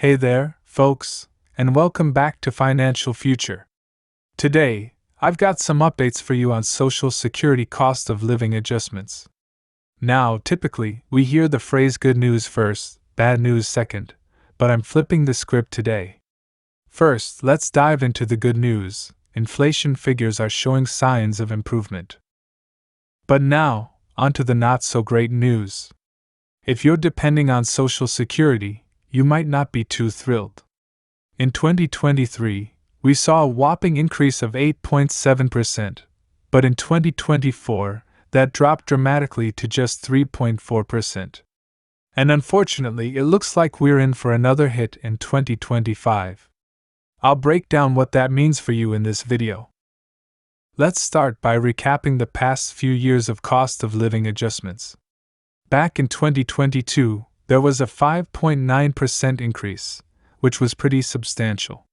Hey there, folks, and welcome back to Financial Future. Today, I've got some updates for you on Social Security cost of living adjustments. Now, typically, we hear the phrase good news first, bad news second, but I'm flipping the script today. First, let's dive into the good news. Inflation figures are showing signs of improvement. But now, onto the not so great news. If you're depending on Social Security, you might not be too thrilled. In 2023, we saw a whopping increase of 8.7%, but in 2024, that dropped dramatically to just 3.4%. And unfortunately, it looks like we're in for another hit in 2025. I'll break down what that means for you in this video. Let's start by recapping the past few years of cost of living adjustments. Back in 2022, there was a 5.9% increase, which was pretty substantial.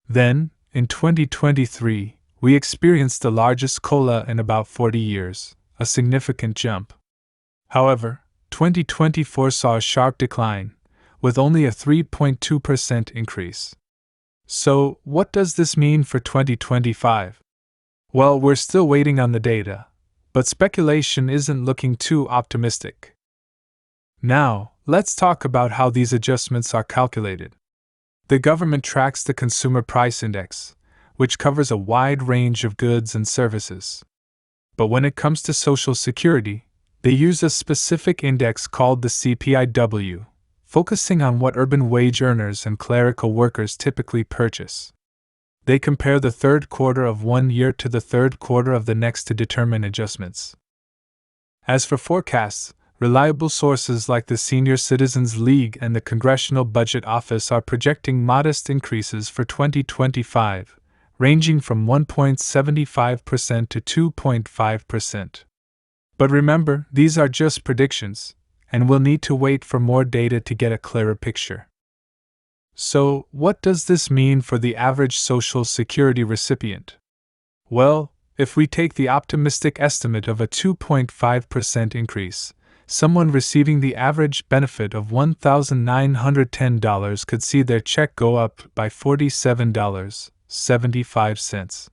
Then, in 2023, we experienced the largest COLA in about 40 years, a significant jump. However, 2024 saw a sharp decline, with only a 3.2% increase. So, what does this mean for 2025? Well, we're still waiting on the data, but speculation isn't looking too optimistic. Now, let's talk about how these adjustments are calculated. The government tracks the Consumer Price Index, which covers a wide range of goods and services. But when it comes to Social Security, they use a specific index called the CPIW, focusing on what urban wage earners and clerical workers typically purchase. They compare the third quarter of one year to the third quarter of the next to determine adjustments. As for forecasts, reliable sources like the Senior Citizens League and the Congressional Budget Office are projecting modest increases for 2025, ranging from 1.75% to 2.5%. But remember, these are just predictions, and we'll need to wait for more data to get a clearer picture. So, what does this mean for the average Social Security recipient? Well, if we take the optimistic estimate of a 2.5% increase, someone receiving the average benefit of $1,910 could see their check go up by $47.75.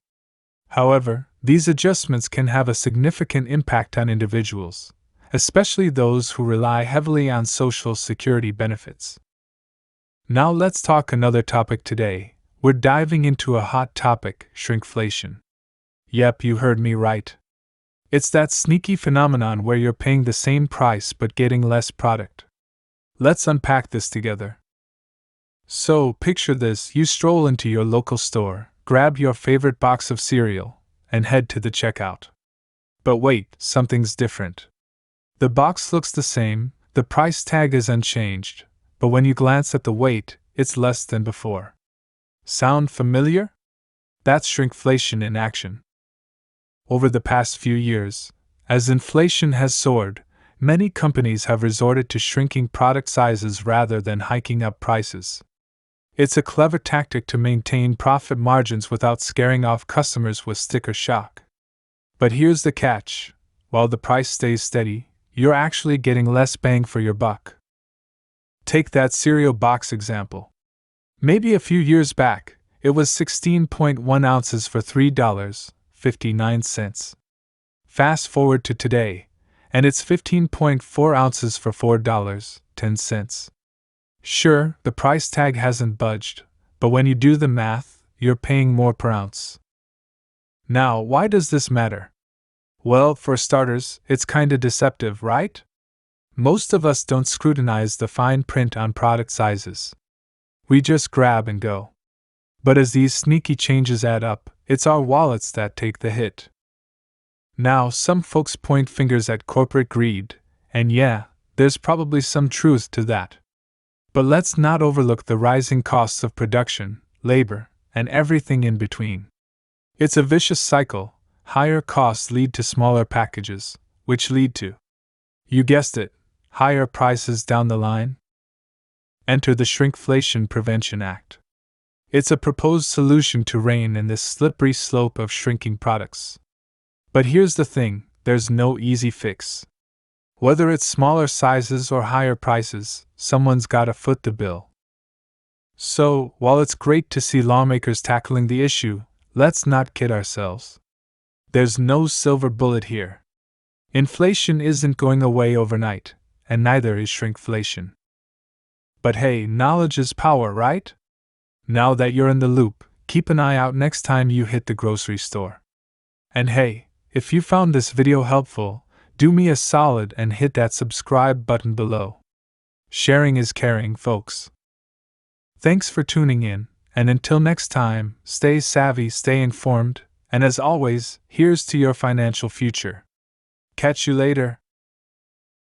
However, these adjustments can have a significant impact on individuals, especially those who rely heavily on Social Security benefits. Now let's talk another topic today. We're diving into a hot topic, shrinkflation. Yep, you heard me right. It's that sneaky phenomenon where you're paying the same price but getting less product. Let's unpack this together. So, picture this: you stroll into your local store, grab your favorite box of cereal, and head to the checkout. But wait, something's different. The box looks the same, the price tag is unchanged, but when you glance at the weight, it's less than before. Sound familiar? That's shrinkflation in action. Over the past few years, as inflation has soared, many companies have resorted to shrinking product sizes rather than hiking up prices. It's a clever tactic to maintain profit margins without scaring off customers with sticker shock. But here's the catch: while the price stays steady, you're actually getting less bang for your buck. Take that cereal box example. Maybe a few years back, it was 16.1 ounces for $3.59. Fast forward to today, and it's 15.4 ounces for $4.10. Sure, the price tag hasn't budged, but when you do the math, you're paying more per ounce. Now, why does this matter? Well, for starters, it's kinda deceptive, right? Most of us don't scrutinize the fine print on product sizes. We just grab and go. But as these sneaky changes add up, it's our wallets that take the hit. Now, some folks point fingers at corporate greed, and yeah, there's probably some truth to that. But let's not overlook the rising costs of production, labor, and everything in between. It's a vicious cycle. Higher costs lead to smaller packages, which lead to, you guessed it, higher prices down the line. Enter the Shrinkflation Prevention Act. It's a proposed solution to rein in this slippery slope of shrinking products. But here's the thing, there's no easy fix. Whether it's smaller sizes or higher prices, someone's gotta foot the bill. So, while it's great to see lawmakers tackling the issue, let's not kid ourselves. There's no silver bullet here. Inflation isn't going away overnight, and neither is shrinkflation. But hey, knowledge is power, right? Now that you're in the loop, keep an eye out next time you hit the grocery store. And hey, if you found this video helpful, do me a solid and hit that subscribe button below. Sharing is caring, folks. Thanks for tuning in, and until next time, stay savvy, stay informed, and as always, here's to your financial future. Catch you later.